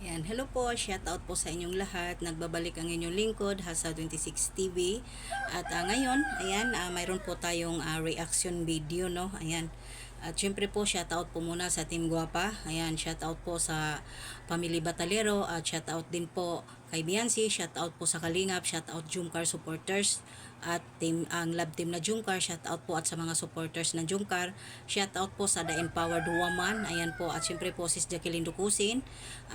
Ayan, hello po, shout out po sa inyong lahat. Nagbabalik ang inyong lingkod, Hasa26 TV. At ngayon, ayan, mayroon po tayong reaction video, no? Ayan. At syempre po, shout out po muna sa Team Guapa. Ayan, shout out po sa Family Batalero at shout out din po kay Biancy, shout out po sa Kalingap, shout out Jumcar supporters at ang love team na Jumcar, shout out po at sa mga supporters ng Jumcar, shout out po sa The Empowered Woman, ayan po, at syempre po sis Jacqueline Ducusin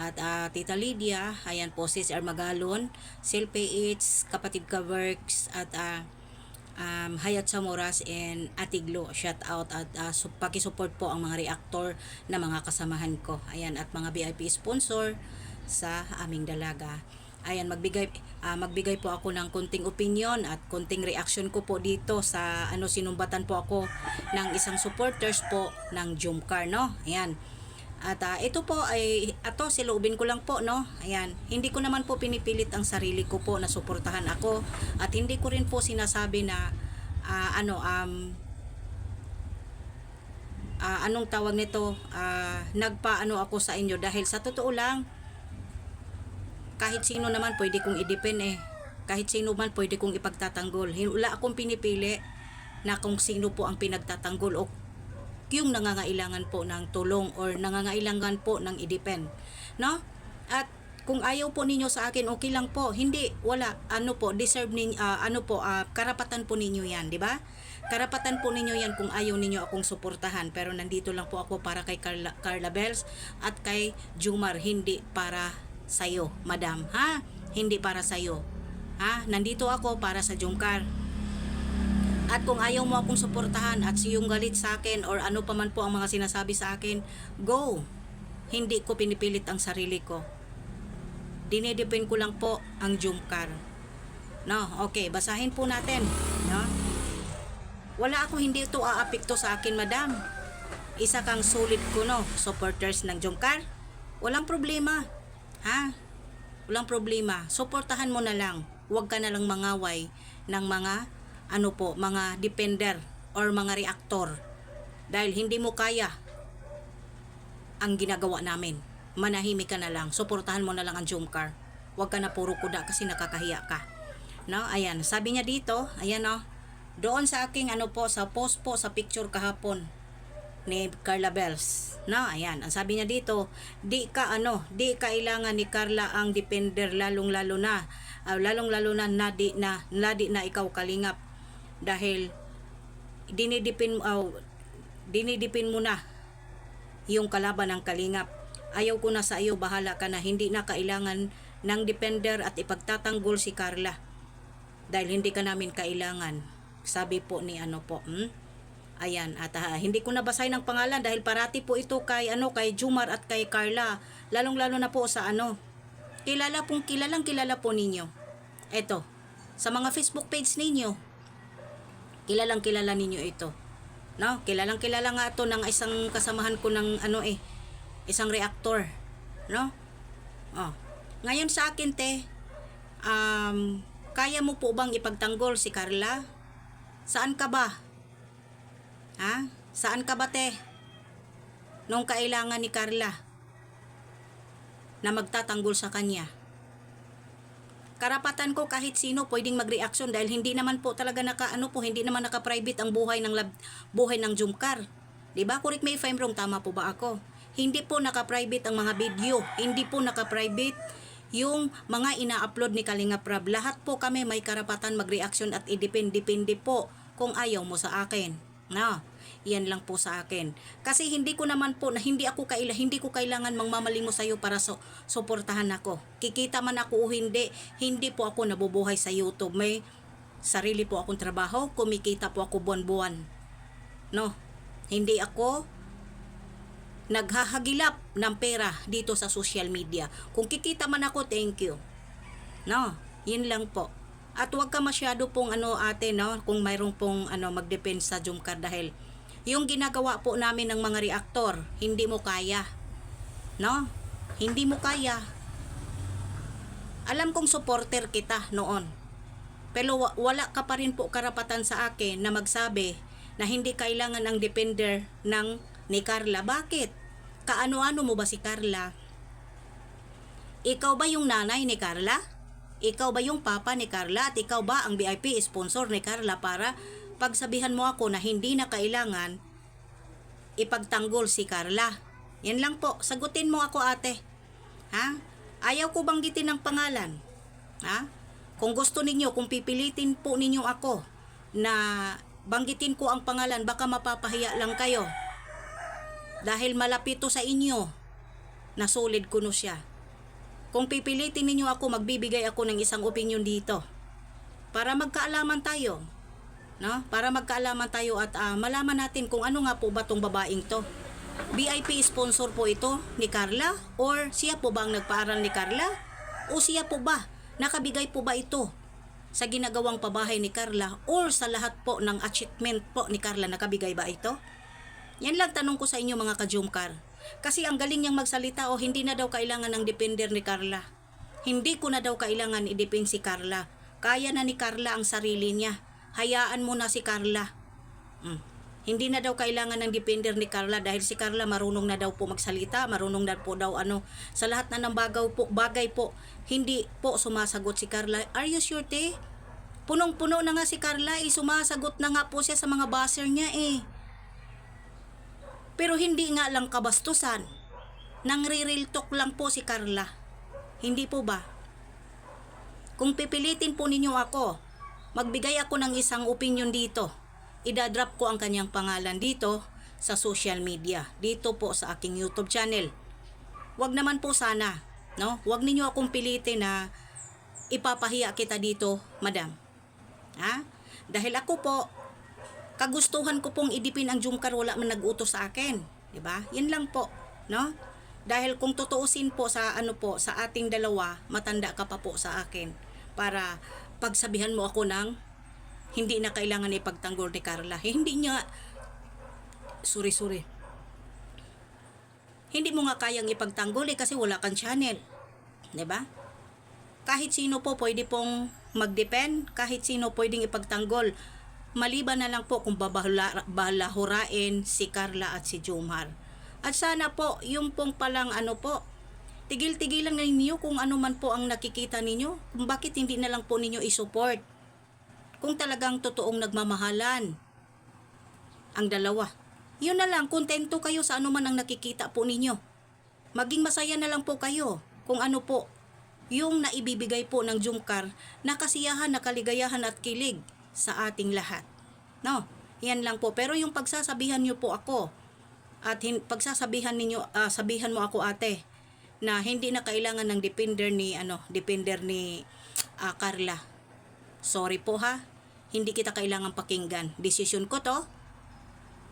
at Tita Lydia, ayan po sis Armagalon, Silpe Eats, Kapatid Ka Works at Hayat Samoras and Atiglo, shout out at pakisupport po ang mga reactor na mga kasamahan ko, ayan, at mga VIP sponsor sa aming dalaga. Ayan, magbigay po ako ng konting opinion at konting reaction ko po dito sa sinumbatan po ako ng isang supporters po ng Jumcar, no? Ayan. At ito po ay siloobin ko lang po, no? Ayan, hindi ko naman po pinipilit ang sarili ko po na suportahan ako at hindi ko rin po sinasabi na anong tawag nito, nagpaano ako sa inyo, dahil sa totoo lang kahit sino naman pwede kong i-depend kahit sino man pwede kong ipagtatanggol. Wala akong pinipili na kung sino po ang pinagtatanggol o yung nangangailangan po ng tulong or nangangailangan po ng i-depend, no? At kung ayaw po ninyo sa akin, okay lang po. Hindi, wala, deserve ninyo, karapatan po ninyo yan, di ba? Karapatan po ninyo yan kung ayaw ninyo akong suportahan. Pero nandito lang po ako para kay Carla Bells at kay Jumar, hindi para sa'yo, madam, ha? Hindi para sa'yo, ha? Nandito ako para sa Jumcar. At kung ayaw mo akong suportahan at siyong galit sa akin or ano pa man po ang mga sinasabi sa akin, go. Hindi ko pinipilit ang sarili ko. Dinedepend ko lang po ang Jumcar. No, okay, basahin po natin, no? Wala ako, hindi ito aapekto sa akin, madam. Isa kang solid ko, no, supporters ng Jumcar. Walang problema. Ha? Walang problema. Suportahan mo na lang. Huwag ka na lang mangaway ng mga mga defender or mga reactor. Dahil hindi mo kaya ang ginagawa namin. Manahimik ka na lang. Suportahan mo na lang ang Jumcar. Huwag ka na puro kuda kasi nakakahiya ka. No? Ayan. Sabi niya dito, ayan, no? Doon sa aking sa post po sa picture kahapon ni Carla Bells. No, ayan, ang sabi niya dito, di kailangan ni Carla ang defender lalong-lalo na nadi na ikaw Kalingap dahil dinidipin mo na yung kalaban ng Kalingap. Ayaw ko na sa iyo, bahala ka na, hindi na kailangan ng defender at ipagtatanggol si Carla dahil hindi ka namin kailangan. Sabi po ni Ayan, at hindi ko nabasahin ng pangalan dahil parati po ito kay Jumar at kay Carla. Lalong-lalo na po sa kilala po ninyo. Ito, sa mga Facebook page ninyo, kilala ninyo ito. No, kilala nga ito ng isang kasamahan ko ng isang reactor, no? Oh. Ngayon sa akin, kaya mo po bang ipagtanggol si Carla? Saan ka ba? Ha? Saan ka ba, nung kailangan ni Carla na magtatanggol sa kanya? Karapatan ko kahit sino pwedeng mag-reaction dahil hindi naman po talaga hindi naman naka-private ang buhay ng Jumcar. 'Di ba? Correct me if I'm wrong, tama po ba ako? Hindi po naka-private ang mga video, hindi po naka-private yung mga ina-upload ni Kalingap Rab. Lahat po kami may karapatan mag-reaction at depende po kung ayaw mo sa akin. No, yan lang po sa akin. Kasi hindi ko kailangan mangmamaling mo sa iyo para suportahan ako. Kikita man ako o hindi po ako nabubuhay sa YouTube. May sarili po akong trabaho, kumikita po ako buwan-buwan. No, hindi ako naghahagilap ng pera dito sa social media. Kung kikita man ako, thank you. No, yun lang po. At huwag ka masyado pong ate, no, kung mayroong pong mag-depend sa Jumcar dahil yung ginagawa po namin ng mga reactor, hindi mo kaya. No? Hindi mo kaya. Alam kong supporter kita noon. Pero wala ka pa rin po karapatan sa akin na magsabi na hindi kailangan ang defender ni Carla. Bakit? Kaano-ano mo ba si Carla? Ikaw ba yung nanay ni Carla? Ikaw ba yung papa ni Carla? At ikaw ba ang VIP sponsor ni Carla para pagsabihan mo ako na hindi na kailangan ipagtanggol si Carla? Yan lang po. Sagutin mo ako, ate. Ha? Ayaw ko banggitin ng pangalan. Ha? Kung gusto ninyo, kung pipilitin po ninyo ako na banggitin ko ang pangalan, baka mapapahiya lang kayo. Dahil malapit to sa inyo, nasulid ko no siya. Kung pipilitin ninyo ako, magbibigay ako ng isang opinion dito. Para magkaalaman tayo. No? Para magkaalaman tayo at malaman natin kung ano nga po ba tong babaeng to. VIP sponsor po ito ni Carla? Or siya po ba ang nagpaaral ni Carla? O siya po ba? Nakabigay po ba ito sa ginagawang pabahay ni Carla? Or sa lahat po ng achievement po ni Carla, nakabigay ba ito? Yan lang tanong ko sa inyo mga ka-Jumcar. Kasi ang galing niyang magsalita, o hindi na daw kailangan ng depender ni Carla. Hindi ko na daw kailangan i-depend si Carla. Kaya na ni Carla ang sarili niya. Hayaan mo na si Carla. Hindi na daw kailangan ng depender ni Carla dahil si Carla marunong na daw po magsalita, marunong na po daw sa lahat na ng bagay po, hindi po sumasagot si Carla. Are you sure, te? Punong-puno na nga si Carla, sumasagot na nga po siya sa mga buzzer niya Pero hindi nga lang kabastusan. Nangre-real talk lang po si Carla. Hindi po ba? Kung pipilitin po ninyo ako, magbigay ako ng isang opinion dito. Idadrop ko ang kanyang pangalan dito sa social media. Dito po sa aking YouTube channel. Wag naman po sana, no? Wag ninyo akong pilitin na ipapahiya kita dito, madam. Ha? Dahil ako po, kagustuhan ko pong idipin ang Jumcar, wala man nag-utos sa akin, 'di ba? Yan lang po, no? Dahil kung tutuusin po sa sa ating dalawa, matanda ka pa po sa akin para pagsabihan mo ako ng hindi na kailangan ipagtanggol ni Carla. Hindi niya sorry. Hindi mo nga kayang ipagtanggol kasi wala kang channel, 'di ba? Kahit sino po pwede pong mag-depend, kahit sino pwedeng ipagtanggol. Maliban na lang po kung babalahurain si Carla at si Jumcar. At sana po, yung pong palang tigil-tigilan ninyo kung ano man po ang nakikita ninyo. Kung bakit hindi na lang po ninyo isupport. Kung talagang totoong nagmamahalan ang dalawa. Yun na lang, kontento kayo sa ano man ang nakikita po ninyo. Maging masaya na lang po kayo kung ano po yung naibibigay po ng Jumcar na kasiyahan, na kaligayahan at kilig sa ating lahat. No, yan lang po. Pero yung pagsasabihan niyo po ako at pagsasabihan ninyo, sabihan mo ako, ate, na hindi na kailangan ng depender ni Carla. Sorry po ha. Hindi kita kailangan pakinggan. Desisyon ko to.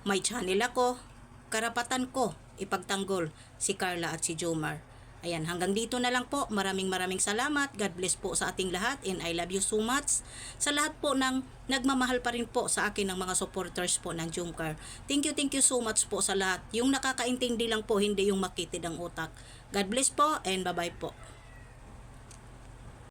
May channel ako. Karapatan ko ipagtanggol si Carla at si Jomar. Ayan, hanggang dito na lang po. Maraming salamat. God bless po sa ating lahat and I love you so much. Sa lahat po ng nagmamahal pa rin po sa akin ng mga supporters po ng Jumcar. Thank you so much po sa lahat. Yung nakakaintindi lang po, hindi yung makitid ang utak. God bless po and bye-bye po.